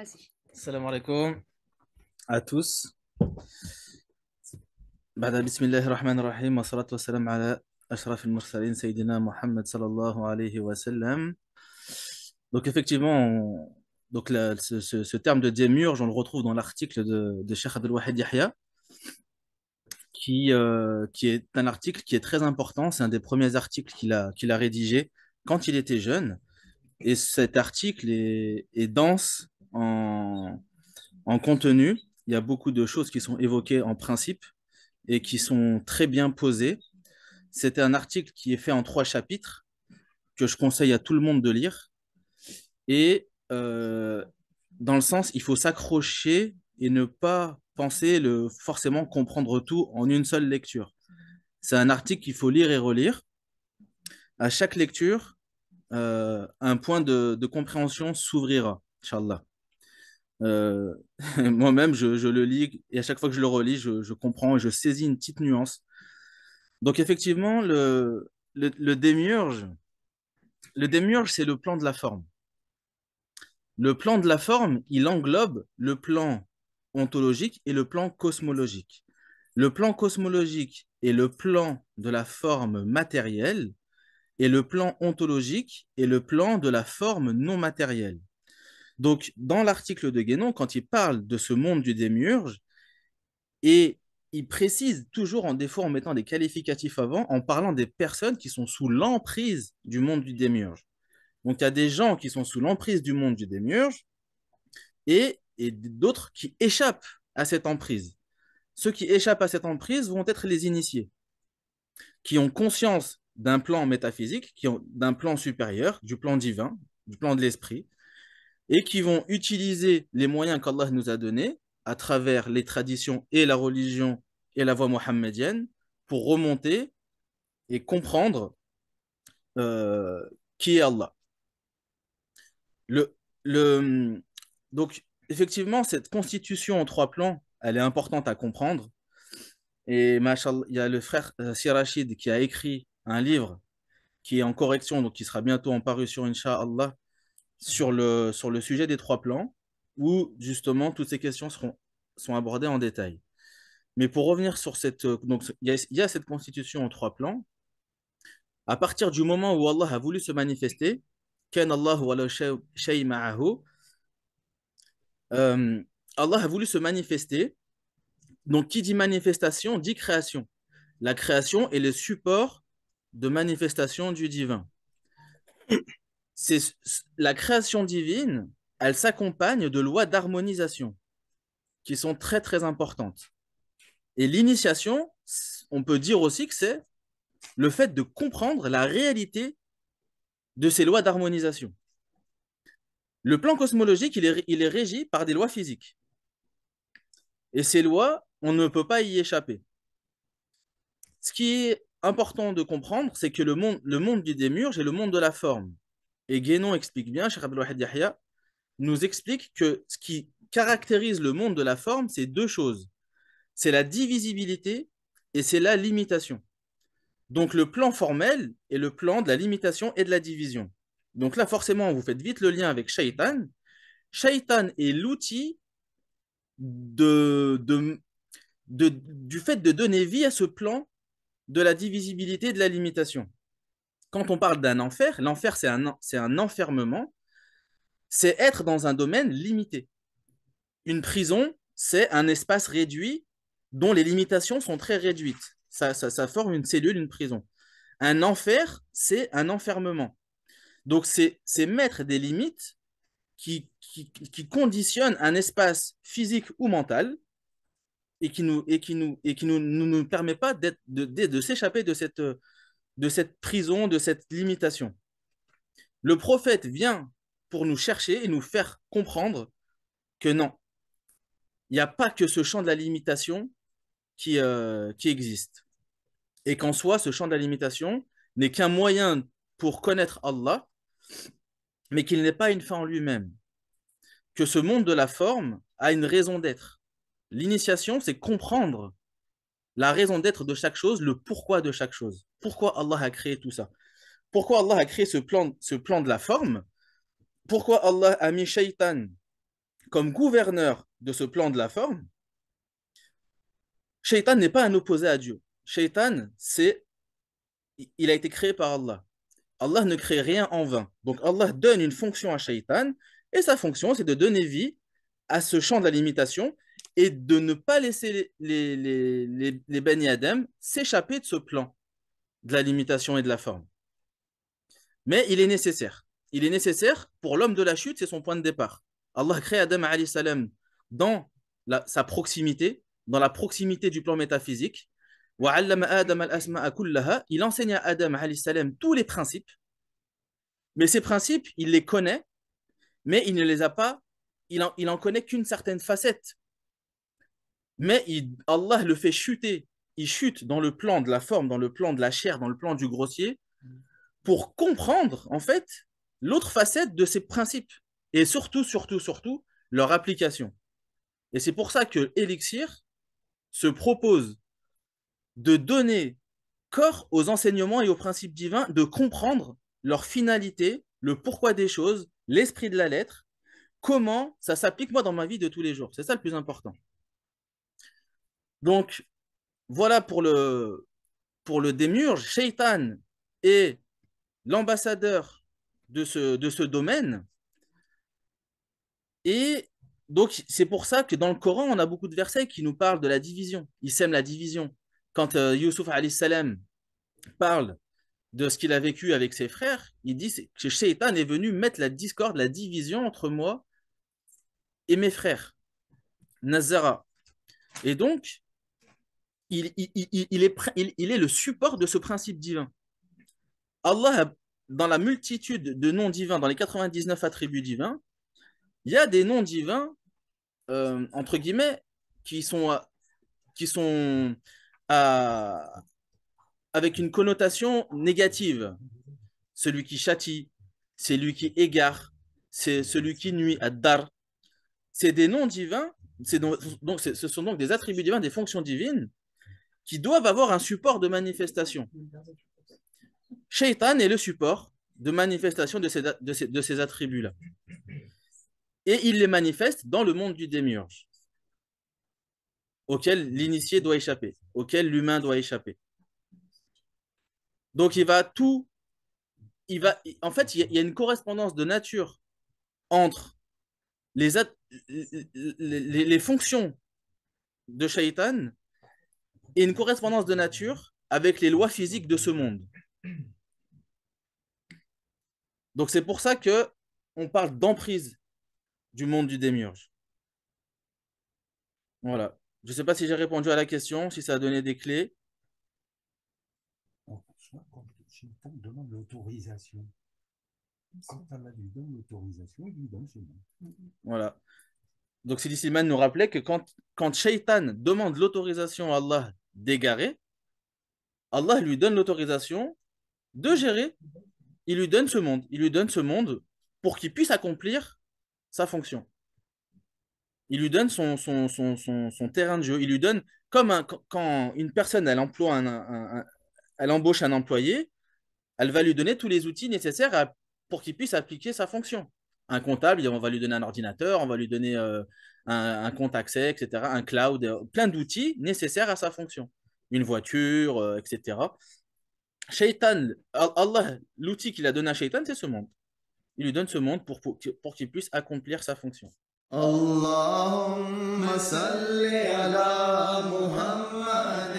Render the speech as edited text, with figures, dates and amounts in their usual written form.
Vas-y. Salam alaikum à tous. بعد بسم الله الرحمن الرحيم والصلاة والسلام على أشرف المرسلين سيدنا محمد صلى الله عليه وسلم. Donc effectivement, ce terme de démiurge, on le retrouve dans l'article de Cheikh Abdel Wahid Yahya, qui est un article qui est très important. C'est un des premiers articles qu'il a rédigé quand il était jeune. Et cet article est dense en contenu. Il y a beaucoup de choses qui sont évoquées en principe et qui sont très bien posées. C'était un article qui est fait en 3 chapitres que je conseille à tout le monde de lire. Et dans le sens, il faut s'accrocher et ne pas penser forcément comprendre tout en une seule lecture. C'est un article qu'il faut lire et relire. À chaque lecture, un point de compréhension s'ouvrira, Inch'Allah. Euh, Moi-même, je le lis et à chaque fois que je le relis, je comprends et je saisis une petite nuance. Donc effectivement, le démiurge, c'est le plan de la forme. Le plan de la forme, il englobe le plan ontologique et le plan cosmologique. Le plan cosmologique est le plan de la forme matérielle et le plan ontologique est le plan de la forme non matérielle. Donc, dans l'article de Guénon, quand il parle de ce monde du démiurge, et il précise toujours des fois en mettant des qualificatifs avant, en parlant des personnes qui sont sous l'emprise du monde du démiurge. Donc, il y a des gens qui sont sous l'emprise du monde du démiurge et d'autres qui échappent à cette emprise. Ceux qui échappent à cette emprise vont être les initiés, qui ont conscience d'un plan métaphysique, d'un plan supérieur, du plan divin, du plan de l'esprit, et qui vont utiliser les moyens qu'Allah nous a donnés à travers les traditions et la religion et la voie mohammedienne pour remonter et comprendre euh, qui est Allah. Le, le, donc, effectivement, cette constitution en 3 plans, elle est importante à comprendre. Et machallah, il y a le frère Sir Rachid qui a écrit un livre qui est en correction, donc qui sera bientôt en parution, Inch'Allah, sur le sujet des 3 plans, où justement toutes ces questions sont abordées en détail. Mais pour revenir sur donc il y a cette constitution en 3 plans. À partir du moment où Allah a voulu se manifester, كان الله ولا شيء معه, euh, Allah a voulu se manifester. Donc, qui dit manifestation dit création. La création est le support de manifestation du divin. C'est la création divine, elle s'accompagne de lois d'harmonisation qui sont très très importantes. Et l'initiation, on peut dire aussi que c'est le fait de comprendre la réalité de ces lois d'harmonisation. Le plan cosmologique, il est régi par des lois physiques. Et ces lois, on ne peut pas y échapper. Ce qui est important de comprendre, c'est que le monde du démiurge est le monde de la forme. Et Guénon explique bien, Cheikh Abdel Wahid Yahya nous explique que ce qui caractérise le monde de la forme, c'est 2 choses. C'est la divisibilité et c'est la limitation. Donc le plan formel est le plan de la limitation et de la division. Donc là, forcément, vous faites vite le lien avec Shaitan. Shaitan est l'outil du fait de donner vie à ce plan de la divisibilité et de la limitation. Quand on parle d'un enfer, l'enfer, c'est un enfermement, c'est être dans un domaine limité. Une prison, c'est un espace réduit dont les limitations sont très réduites. Ça forme une cellule, une prison. Un enfer, c'est un enfermement. Donc, c'est mettre des limites qui conditionnent un espace physique ou mental et qui nous permet pas de s'échapper de cette prison, de cette limitation. Le prophète vient pour nous chercher et nous faire comprendre que non, il n'y a pas que ce champ de la limitation qui existe. Et qu'en soi, ce champ de la limitation n'est qu'un moyen pour connaître Allah, mais qu'il n'est pas une fin en lui-même. Que ce monde de la forme a une raison d'être. L'initiation, c'est comprendre la raison d'être de chaque chose, le pourquoi de chaque chose. Pourquoi Allah a créé tout ça? Pourquoi Allah a créé ce plan de la forme? Pourquoi Allah a mis Shaitan comme gouverneur de ce plan de la forme, Shaitan n'est pas un opposé à Dieu. Shaitan, il a été créé par Allah. Allah ne crée rien en vain. Donc Allah donne une fonction à Shaitan, et sa fonction, c'est de donner vie à ce champ de la limitation et de ne pas laisser les Bani Adam s'échapper de ce plan de la limitation et de la forme. Mais il est nécessaire. Il est nécessaire pour l'homme de la chute, c'est son point de départ. Allah crée Adam alayhi salam dans sa proximité, dans la proximité du plan métaphysique. Il enseigne à Adam alayhi salam tous les principes, mais ces principes, il les connaît, mais il ne les a pas, il en connaît qu'une certaine facette. Mais Allah le fait chuter, il chute dans le plan de la forme, dans le plan de la chair, dans le plan du grossier, pour comprendre, en fait, l'autre facette de ces principes. Et surtout, leur application. Et c'est pour ça que Elixir se propose de donner corps aux enseignements et aux principes divins, de comprendre leur finalité, le pourquoi des choses, l'esprit de la lettre, comment ça s'applique moi dans ma vie de tous les jours. C'est ça le plus important. Donc, voilà pour le démiurge. Shaitan est l'ambassadeur de ce domaine. Et donc, c'est pour ça que dans le Coran, on a beaucoup de versets qui nous parlent de la division. Ils sèment la division. Quand Youssouf alayhi salam parle de ce qu'il a vécu avec ses frères, il dit que Shaitan est venu mettre la discorde, la division entre moi et mes frères, Nazara. Et donc, il est le support de ce principe divin. Allah, dans la multitude de noms divins, dans les 99 attributs divins, il y a des noms divins, entre guillemets, qui sont avec une connotation négative. Celui qui châtie, c'est lui qui égare, c'est celui qui nuit, ad-dar. C'est des noms divins, ce sont donc des attributs divins, des fonctions divines qui doivent avoir un support de manifestation. Shaitan est le support de manifestation de ces attributs-là. Et il les manifeste dans le monde du démiurge, auquel l'initié doit échapper, auquel l'humain doit échapper. Donc en fait, il y a une correspondance de nature entre les fonctions de Shaitan et une correspondance de nature avec les lois physiques de ce monde. Donc c'est pour ça que on parle d'emprise du monde du démiurge. Voilà. Je ne sais pas si j'ai répondu à la question, si ça a donné des clés. Quand Shaitan demande l'autorisation, quand Allah lui donne l'autorisation, il lui donne ce nom. Voilà. Donc Sidi Slimane nous rappelait que quand Shaitan demande l'autorisation à Allah d'égarer, Allah lui donne l'autorisation de gérer. Il lui donne ce monde. Il lui donne ce monde pour qu'il puisse accomplir sa fonction. Il lui donne son terrain de jeu. Il lui donne, quand une personne elle elle embauche un employé, elle va lui donner tous les outils nécessaires pour qu'il puisse appliquer sa fonction. Un comptable, on va lui donner un ordinateur, on va lui donner un compte accès, etc., un cloud, plein d'outils nécessaires à sa fonction. Une voiture, etc. Shaitan, Allah, l'outil qu'il a donné à Shaitan, c'est ce monde. Il lui donne ce monde pour qu'il puisse accomplir sa fonction. اللهم صل على محمد